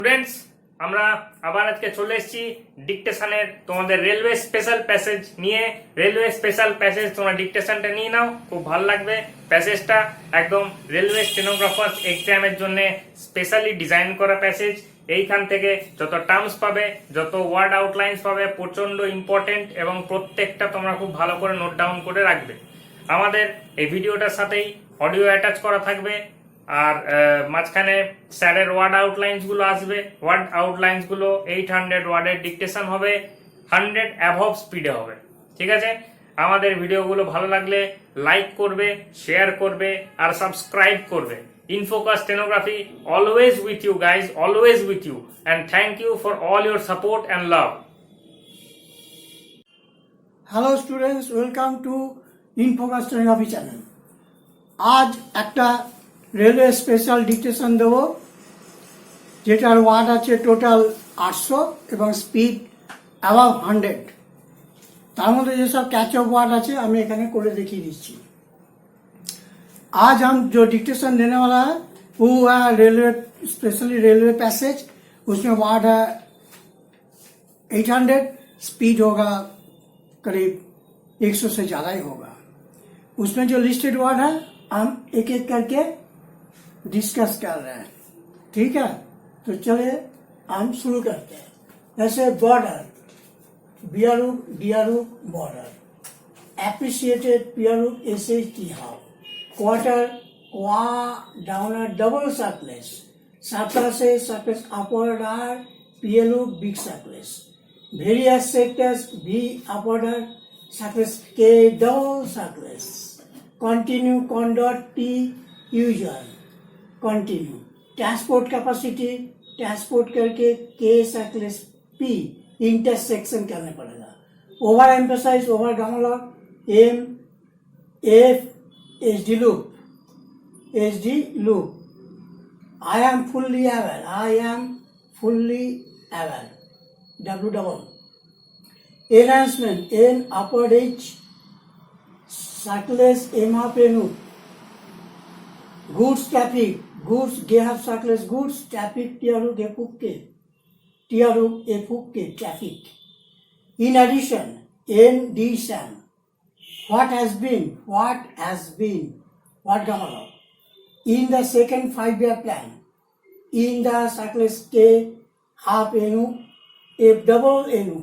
Students, আমরা আবার আজকে চলে এসেছি ডিকটেশনের তোমাদের রেলওয়ে স্পেশাল প্যাসেজ নিয়ে। রেলওয়ে স্পেশাল প্যাসেজ তোমরা ডিকটেশনটা নিয়ে নাও, খুব ভালো লাগবে। প্যাসেজটা একদম রেলওয়ে স্টেনোগ্রাফার্স এক্সামের জন্য স্পেশালি ডিজাইন করা প্যাসেজ। এইখান থেকে যত টার্মস পাবে, যত ওয়ার্ড আউটলাইন্স পাবে, প্রচন্ড ইম্পর্টেন্ট এবং প্রত্যেকটা তোমরা খুব ভালো করে নোট ডাউন করে রাখবে। আমাদের এই ভিডিওটার সাথেই অডিও অ্যাটাচ করা থাকবে, আর মাঝখানে স্যারের ওয়ার্ড আউটলাইন্স গুলো আসবে। ওয়ার্ড আউটলাইন্স গুলো 800 ওয়ার্ডের ডিকটেশন হবে, 100 অ্যাভব স্পিডে হবে। ঠিক আছে, আমাদের ভিডিওগুলো ভালো লাগলে লাইক করবে, শেয়ার করবে আর সাবস্ক্রাইব করবে। Infocus stenography always with you guys, always with you, and thank you for all your support and love. Hello students, welcome to Infocus stenography channel. আজ একটা রেলওয়ে স্পেশাল ডিকটেশন দেব, যেটার word আছে total 800 এবং speed above 100। তার মধ্যে যেসব catch of word আছে আমি এখানে করে দেখিয়ে দিচ্ছি। आज हम जो डिक्टेशन देने वाला है वो है रेलवे, स्पेशली रेलवे पैसेज। उसमें वर्ड है 800, स्पीड होगा करीब 100 से ज़्यादा ही होगा। उसमें जो लिस्टेड वर्ड है हम एक एक करके डिस्कस कर रहे हैं। ठीक है, तो चलिए हम शुरू करते हैं। जैसे बॉर्डर, बियारू बॉर्डर, एप्रिशिएटेड पियारू SHT हाउ, क्वार्टर क्वा downer double circles, surface upward R PLU big surface, various sectors V upward R surface K double surface, continue condor T usual, continue transport capacity, transport करके K सर्कलेस P intersection करने पड़ेगा। Over emphasise, over gamma M F HD loop, I am fully aware W double, enhancement N upward H circles M half N hook, goods traffic, goods G half circles goods, traffic TRU F traffic. In addition, N D SAM, what gamma in the second 5-year plan, in the circles K half NU F double NU.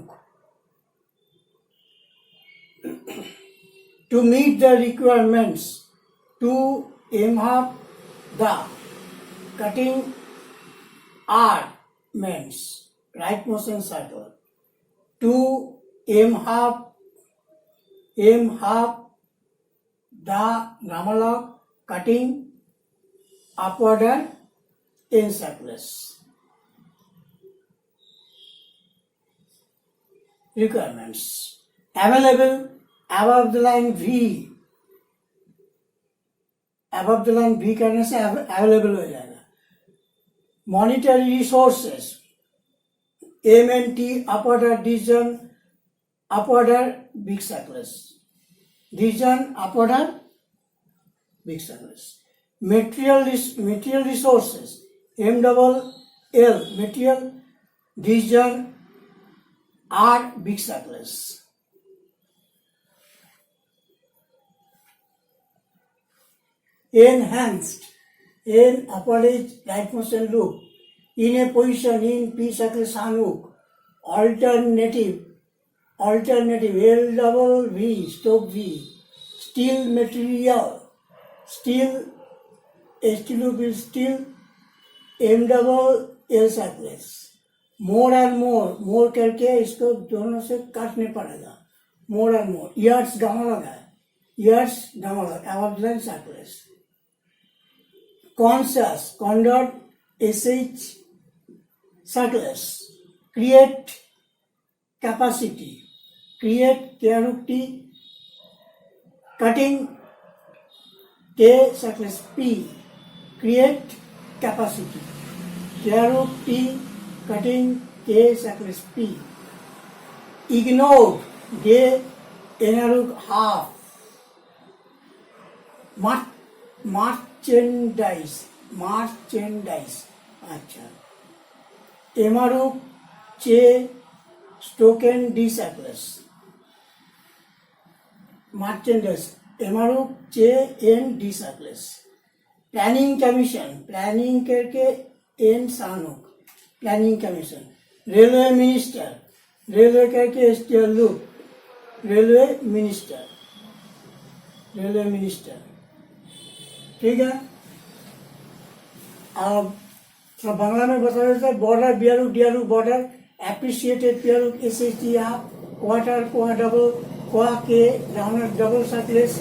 To meet the requirements, to M half the cutting R means right motion circle, to M half the gamalog cutting upward in circles. Requirements available above the line V, करने से available हो जाएगा। Monetary resources MNT upward division upward big circles, division upward big circles. Material resources MLL material division R big circles. Enhanced N upward edge right motion loop in a position in P circle Sanuk, alternative L double V stop V, steel material, steel ST loop is steel M double L circles. More and more करके इसको दोनों से काटने पड़ेगा। more and more years gamma लगा है, above the line circles. Conscious condor SH circles, create capacity, create KRT, cutting K circles P, create capacity, KRT, cutting K circles P. Ignore J Enaruk half, merchandise, अच्छा Emaruk Che Stoken D Cycles. Merchandise Emaruk Che N D Cycles. Planning Commission, Planning करके N Sanuk, Planning Commission. Railway Minister, Railway करके STL Loop, Railway Minister, Railway Minister. ठीक है. अब तो बांग्ला में बता देते हैं बॉर्डर बियारुक डियारुक बॉर्डर एप्रिशिएटेड बियारुक SHT आप क्वार्टर क्वा डबल क्वा के राउंड डबल सर्कलेस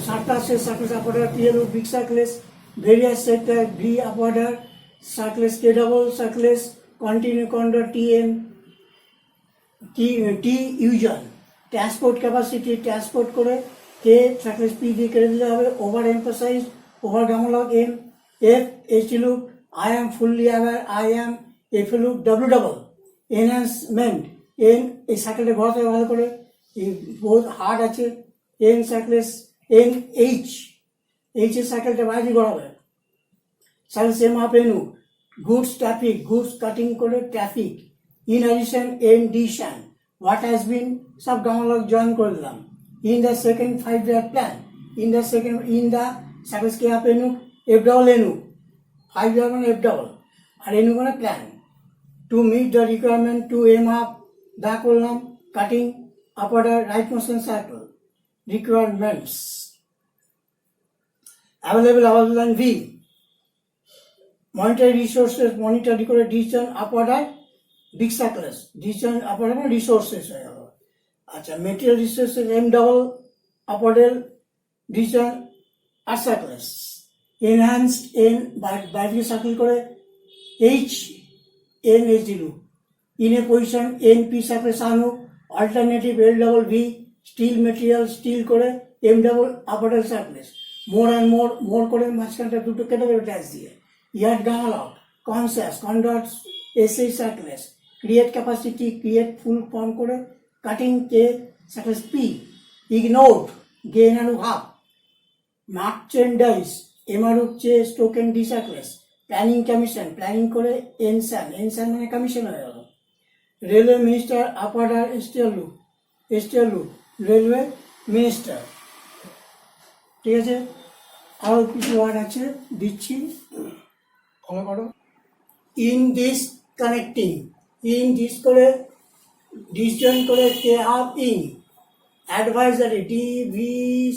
साटा से सर्कलेस अपॉर्डर बियारुक big circles various sector B up order circles के डबल सर्कलेस कंटिन्यू कॉन्डर टी यूजन ट्रांसपोर्ट कैपेसिटी ट्रांसपोर्ट करे के सर्कलेस पी दी कर दिया है ओवर एम्फसाइज ओवर डाउनलॉग M F H look I am fully aware, I am if you look W double enhancement in এই সার্কেলটা ঘোরাতে ভালো করে বহুত হার্ড আছে N circles N H H এর সার্কেলটা বাইরে ঘোরাবে সার্কেল সেম আপ এনু গুডস ট্রাফিক গুডস কাটিং করে ট্রাফিক ইন এডিশন এন ডিশন হোয়াট হ্যাজ বিন সব ডাউনলোড জয়েন করে দিলাম in the second 5-year plan in the circles কে আপ এনু এফ ডাবল এনু 5-year মানে F double আর এনু মানে plan to meet the requirement to M up দা করলাম cutting up order right motion circle requirements available V monetary resources monitor করে decision up order big circles decision up order মানে resources হয়ে গেল আচ্ছা material resources M double up order decision আর circles enhanced n বাইরে circle করে h n h Dilu in a position n p circle সানু alternative l double v steel material steel করে m double upper circle more and more করে মাঝখানটা দুটো কেটে দেবে ড্যাশ দিয়ে yard dialogue conscious conducts SAE circles create capacity create full form করে cutting কে circle P ignore gain and half merchandise এমআরুক চে স্টোকেন D circles planning commission planning করে এনসান মানে কমিশন হয়ে গেল রেলওয়ে মিনিস্টার আপার্ডার এসটিএলু রেলওয়ে মিনিস্টার ঠিক আছে আরও কিছু ওয়ার্ড আছে দিচ্ছি ফলো করো in this connecting in this করে ডিসজন করে কে up in advisory D V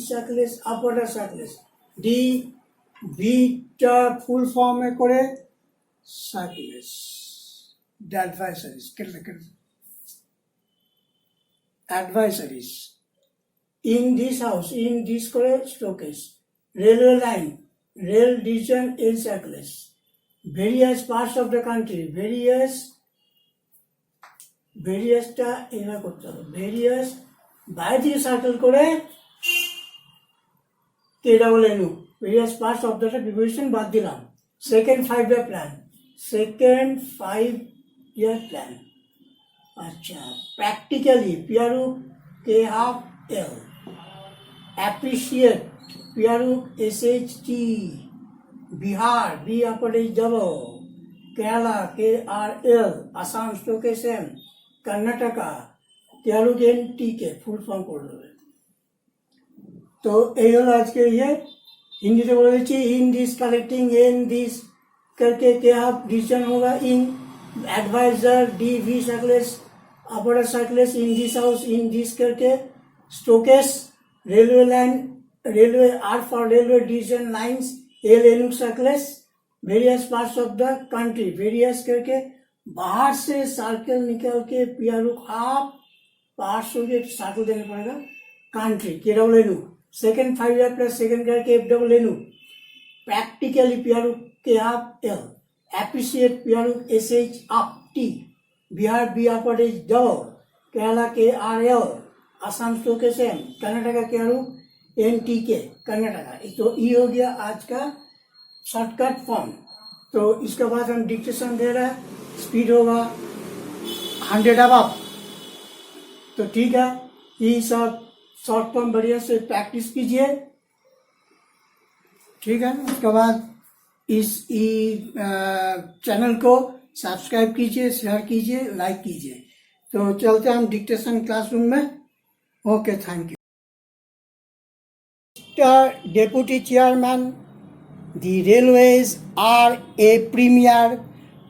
circles up order circles D ভিটা ফুল ফর্মে করে circles advisories in this house in this করে স্টোকেস railway line rail division N circles various parts of the country ভেরিয়াসটা এভাবে করতে হবে ভেরিয়াস বাইরে থেকে সার্কেল করে কে ডাবল এনু various parts of the preparation বাদ দিলাম সেকেন্ড 5-year প্ল্যান আচ্ছা প্র্যাকটিক্যালি পিয়ারুক কে হাফ এল অ্যাপ্রিসিয়েট পিয়ারুক SHT Bihar B upper H double Kerala কে আর এল আসাম স্টোকেশন কর্ণাটকা পিয়ারুক এন টি কে ফুল ফর্ম করে দেবে তো এই হলো আজকে हिंदी बोल दीजिए in this collecting in this करके क्या डिसीजन होगा in advisor D V circles upper circles in this house in this करके स्टोकेस railway line railway R for railway division lines L N circles various parts of the country various करके बाहर से circle निकल के पियारुक half parts हो गए circle देना पड़ेगा कंट्री केरल एनू सेकेंड 5-year प्लस सेकेंड करके एफ डबल एनू प्रैक्टिकली पियारुक के हाफ एल एप्रिशिएट पियारुक SH up T Bihar B upper H double Kerala के आर एल आसाम स्टोकेशन कर्नाटका के आरुक NT के कर्नाटका तो ये हो गया आज का शॉर्टकट फॉर्म तो इसके बाद हम डिक्टेशन दे रहे हैं स्पीड होगा 100 अबव तो ठीक है ये सब शॉर्ट फॉर्म बढ़िया से प्रैक्टिस कीजिए ठीक है उसके बाद इस चैनल को सब्सक्राइब कीजिए, शेयर कीजिए, लाइक कीजिए। तो चलते हैं हम डिक्टेशन क्लासरूम में। Okay, thank you. Mr. Deputy Chairman, the railways are a premier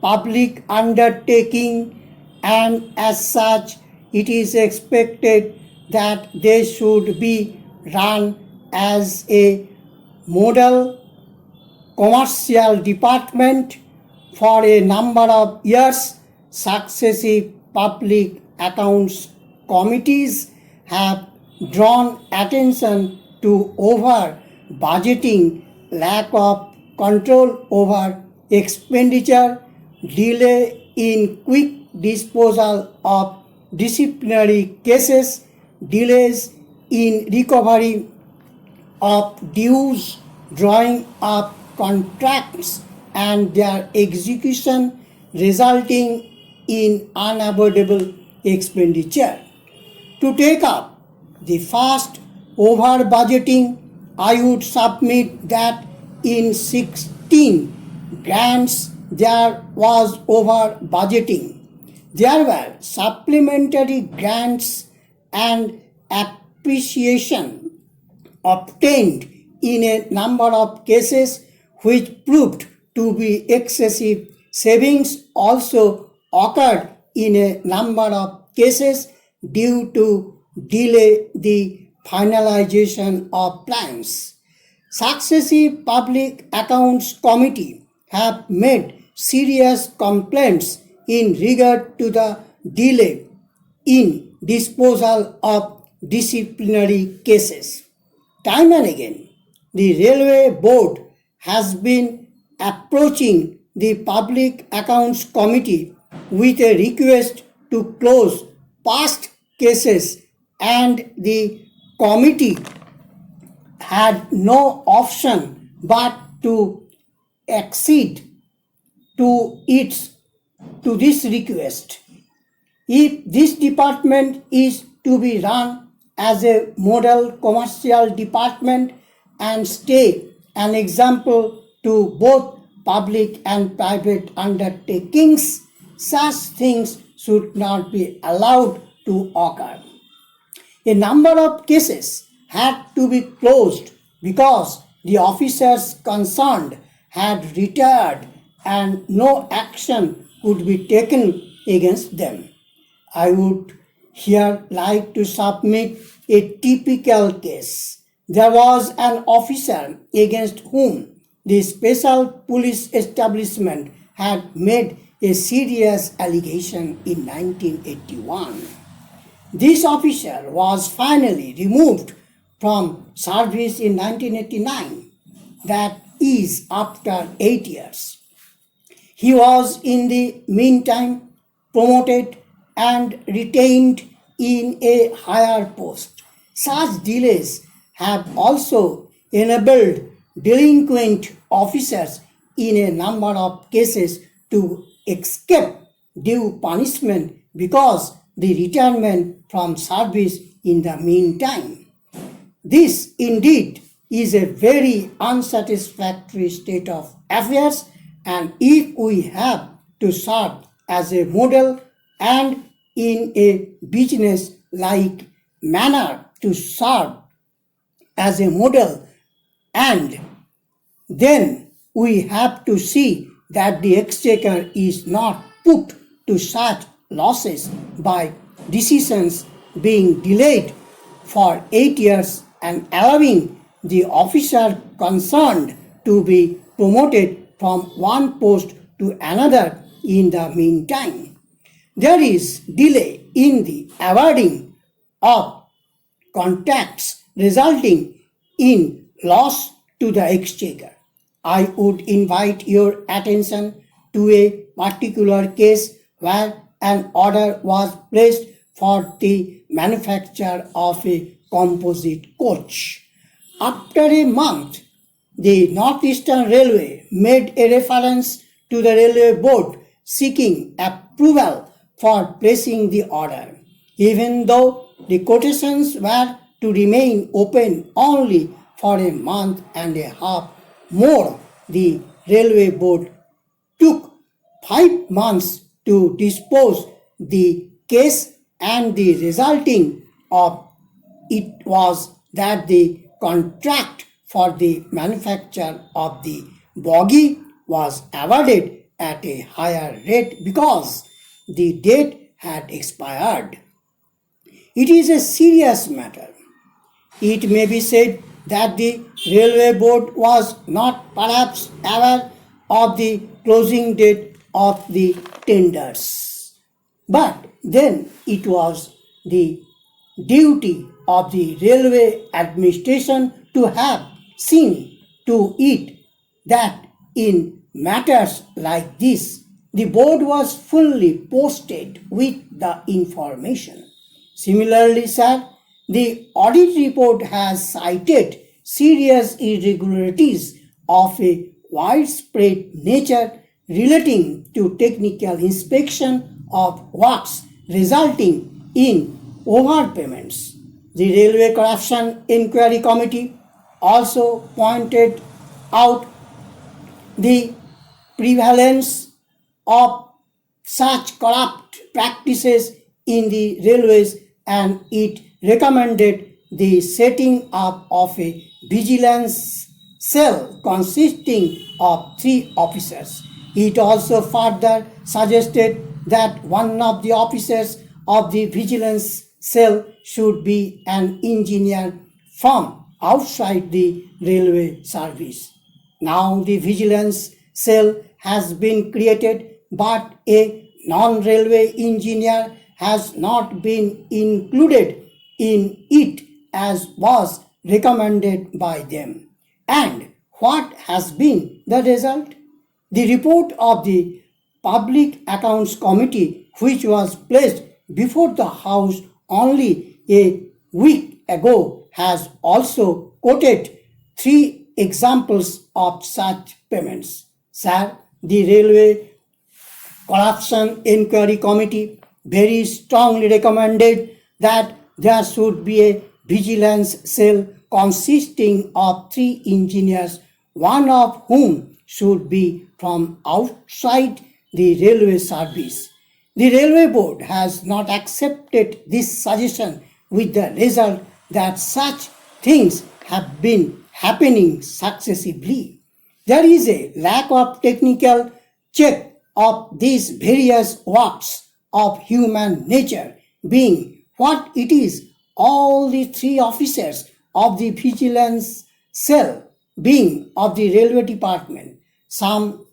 public undertaking, and as such, it is expected that they should be run as a model commercial department. For a number of years, successive public accounts committees have drawn attention to over budgeting, lack of control over expenditure, delay in quick disposal of disciplinary cases, delays in recovery of dues, drawing up contracts and their execution, resulting in unavoidable expenditure. To take up the first over budgeting, I would submit that in 16 grants there was over budgeting. There were supplementary grants and appreciation obtained in a number of cases which proved to be excessive. Savings also occurred in a number of cases due to delay the finalization of plans. Successive public accounts committee have made serious complaints in regard to the delay in disposal of disciplinary cases. Time and again, the Railway Board has been approaching the Public Accounts Committee with a request to close past cases, and the committee had no option but to accede to this request. If this department is to be run as a model commercial department and stay an example to both public and private undertakings, such things should not be allowed to occur. A number of cases had to be closed because the officers concerned had retired and no action could be taken against them. I would here like to submit a typical case. There was an officer against whom the special police establishment had made a serious allegation in 1981. This officer was finally removed from service in 1989, that is after 8 years. He was in the meantime promoted and retained in a higher post. Such delays have also enabled delinquent officers in a number of cases to escape due punishment because the retirement from service in the meantime. This indeed is a very unsatisfactory state of affairs, and if we have to serve as a model and in a business like manner to serve as a model, and then we have to see that the exchequer is not put to such losses by decisions being delayed for 8 years and allowing the officer concerned to be promoted from one post to another in the meantime. There is delay in the awarding of contracts, resulting in loss to the exchequer. I would invite your attention to a particular case where an order was placed for the manufacture of a composite coach. After a month, the Northeastern Railway made a reference to the Railway Board seeking approval for placing the order, even though the quotations were to remain open only for a month and a half more. The Railway Board took 5 months to dispose the case, and the resulting of it was that the contract for the manufacture of the bogie was awarded at a higher rate because the date had expired. It is a serious matter. It may be said that the railway board was not perhaps aware of the closing date of the tenders. But then it was the duty of the railway administration to have seen to it that in matters like this, the board was fully posted with the information. Similarly, sir, the audit report has cited serious irregularities of a widespread nature relating to technical inspection of works, resulting in overpayments. The Railway Corruption Inquiry Committee also pointed out the prevalence of such corrupt practices in the railways, and it recommended the setting up of a vigilance cell consisting of 3 officers. It also further suggested that one of the officers of the vigilance cell should be an engineer from outside the railway service. Now the vigilance cell has been created, but a non-railway engineer has not been included in it as was recommended by them. And what has been the result? The report of the Public Accounts Committee, which was placed before the House only a week ago, has also quoted 3 examples of such payments. Sir, the Railway Corruption Inquiry Committee very strongly recommended that there should be a vigilance cell consisting of 3 engineers, one of whom should be from outside the railway service. The Railway Board has not accepted this suggestion, with the result that such things have been happening successively. There is a lack of technical check of these various works of human nature, being what it is. All the 3 officers of the vigilance cell being of the railway department. Some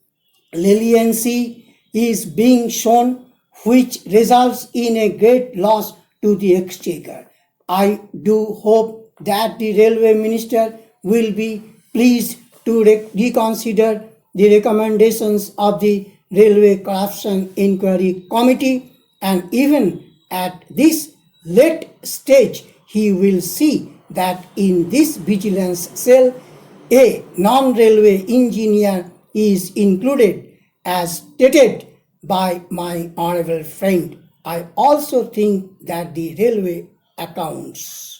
leniency is being shown, which results in a great loss to the exchequer. I do hope that the railway minister will be pleased to reconsider the recommendations of the Railway Corruption Inquiry Committee, and even at this late stage he will see that in this vigilance cell a non-railway engineer is included as stated by my honorable friend. I also think that the railway accounts